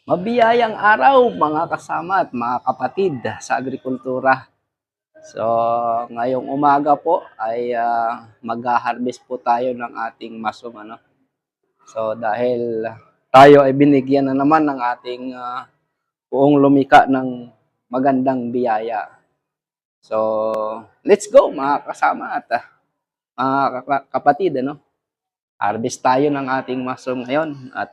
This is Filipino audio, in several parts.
Mabiyayang araw mga kasama at mga kapatid sa agrikultura. So, ngayong umaga po ay mag-harvest po tayo ng ating masong ano. So, dahil tayo ay binigyan na naman ng ating buong lumika ng magandang biyaya. So, let's go mga kasama at mga kapatid ano. Harvest tayo ng ating masong ngayon at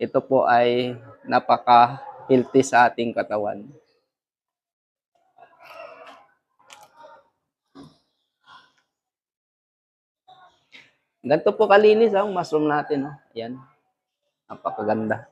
ito po ay napaka-healthy sa ating katawan. Ganito po kalinis ang mushroom natin. No? Ayan. Napakaganda.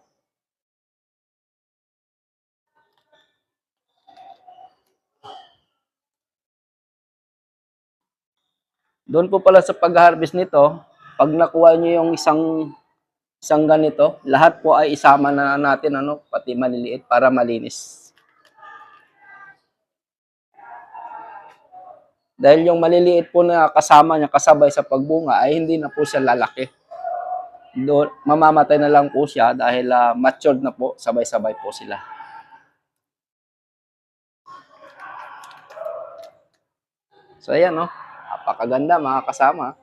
Doon po pala sa pag-harvest nito, pag nakuha nyo yung isang ganito, lahat po ay isama na natin, ano, pati maliliit para malinis. Dahil yung maliliit po na kasama niya, kasabay sa pagbunga, ay hindi na po siya lalaki. Doon, mamamatay na lang po siya dahil matured na po, sabay-sabay po sila. So ayan, no? Napakaganda mga kasama.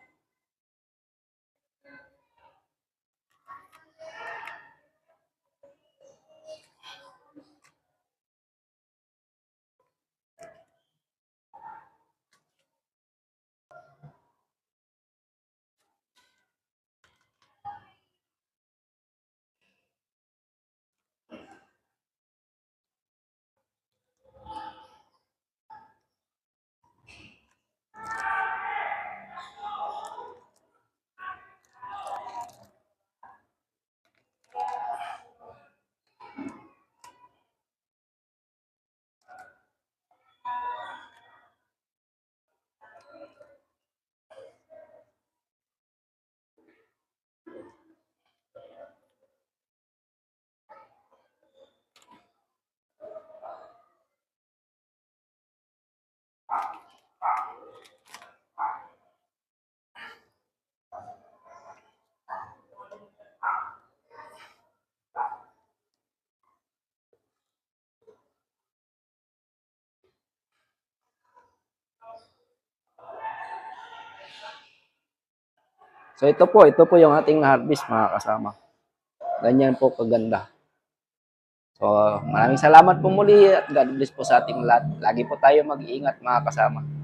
So ito po yung ating na-harvest mga kasama. Ganyan po kaganda. So maraming salamat po muli at God bless po sa ating lahat. Lagi po tayo mag-iingat mga kasama.